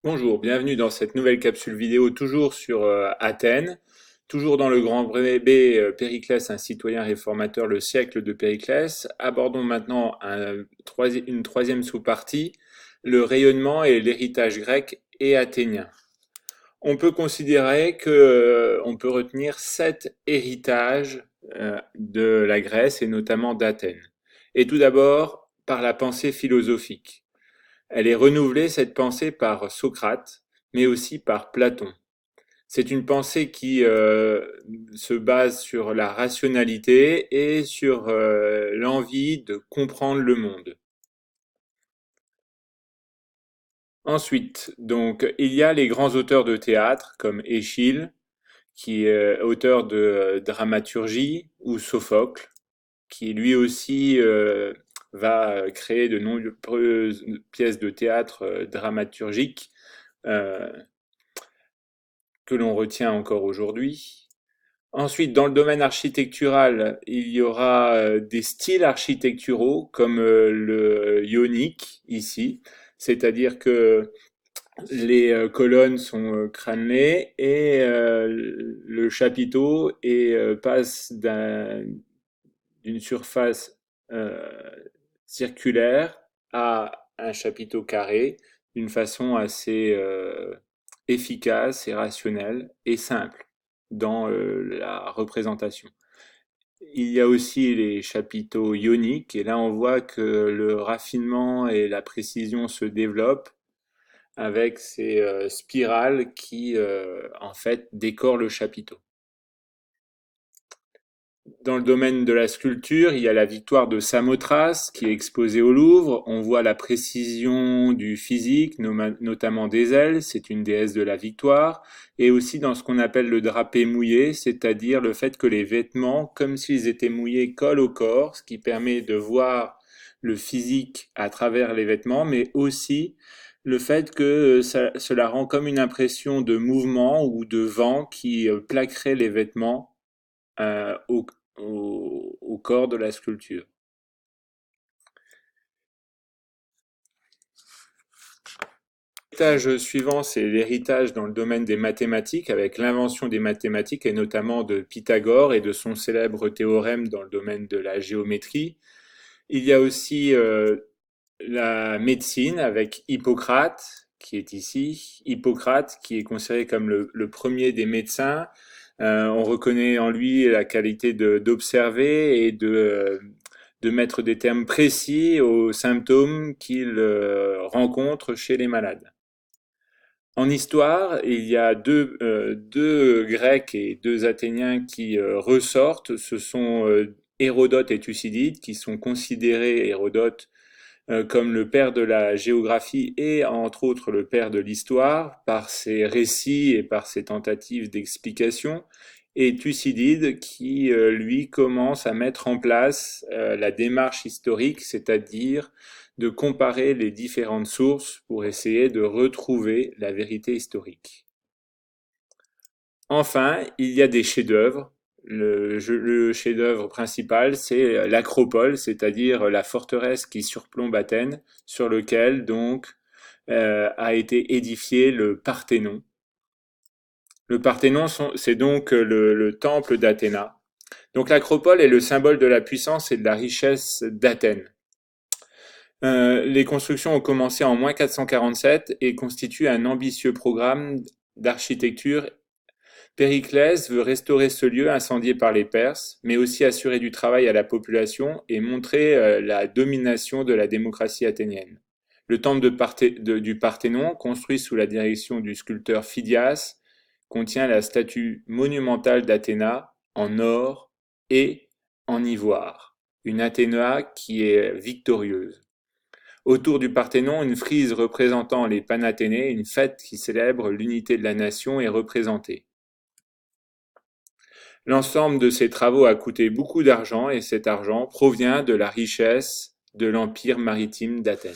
Bonjour, bienvenue dans cette nouvelle capsule vidéo toujours sur Athènes, toujours dans le grand bébé Périclès, un citoyen réformateur, le siècle de Périclès. Abordons maintenant une troisième sous-partie, le rayonnement et l'héritage grec et athénien. On peut considérer que on peut retenir 7 héritages de la Grèce et notamment d'Athènes. Et tout d'abord par la pensée philosophique. Elle est renouvelée, cette pensée, par Socrate, mais aussi par Platon. C'est une pensée qui se base sur la rationalité et sur l'envie de comprendre le monde. Ensuite, donc, il y a les grands auteurs de théâtre comme Échille, qui est auteur de dramaturgie, ou Sophocle, qui lui aussi va créer de nombreuses pièces de théâtre dramaturgiques euh, que l'on retient encore aujourd'hui. Ensuite, dans le domaine architectural, il y aura des styles architecturaux comme le ionique ici, c'est-à-dire que les colonnes sont crénelées et le chapiteau passe d'une surface euh, circulaire à un chapiteau carré d'une façon assez efficace et rationnelle et simple dans la représentation. Il y a aussi les chapiteaux ioniques et là on voit que le raffinement et la précision se développent avec ces spirales qui en fait décorent le chapiteau. Dans le domaine de la sculpture, il y a la victoire de Samothrace qui est exposée au Louvre. On voit la précision du physique, notamment des ailes, c'est une déesse de la victoire, et aussi dans ce qu'on appelle le drapé mouillé, c'est-à-dire le fait que les vêtements, comme s'ils étaient mouillés, collent au corps, ce qui permet de voir le physique à travers les vêtements, mais aussi le fait que cela rend comme une impression de mouvement ou de vent qui plaquerait les vêtements au corps de la sculpture. L'héritage suivant, c'est l'héritage dans le domaine des mathématiques, avec l'invention des mathématiques et notamment de Pythagore et de son célèbre théorème dans le domaine de la géométrie. Il y a aussi la médecine avec Hippocrate, qui est ici. Hippocrate, qui est considéré comme le premier des médecins. On reconnaît en lui la qualité d'observer et de mettre des termes précis aux symptômes qu'il rencontre chez les malades. En histoire, il y a deux Grecs et deux Athéniens qui ressortent. Ce sont Hérodote et Thucydide, qui sont considérés, Hérodote, comme le père de la géographie et entre autres le père de l'histoire, par ses récits et par ses tentatives d'explication, et Thucydide qui, lui, commence à mettre en place la démarche historique, c'est-à-dire de comparer les différentes sources pour essayer de retrouver la vérité historique. Enfin, il y a des chefs-d'œuvre. Le chef-d'œuvre principal, c'est l'Acropole, c'est-à-dire la forteresse qui surplombe Athènes, sur lequel donc a été édifié le Parthénon. Le Parthénon, c'est donc le temple d'Athéna. Donc l'Acropole est le symbole de la puissance et de la richesse d'Athènes. Les constructions ont commencé en -447 et constituent un ambitieux programme d'architecture. Périclès veut restaurer ce lieu incendié par les Perses, mais aussi assurer du travail à la population et montrer la domination de la démocratie athénienne. Le temple du Parthénon, construit sous la direction du sculpteur Phidias, contient la statue monumentale d'Athéna en or et en ivoire, une Athéna qui est victorieuse. Autour du Parthénon, une frise représentant les Panathénées, une fête qui célèbre l'unité de la nation, est représentée. L'ensemble de ces travaux a coûté beaucoup d'argent et cet argent provient de la richesse de l'empire maritime d'Athènes.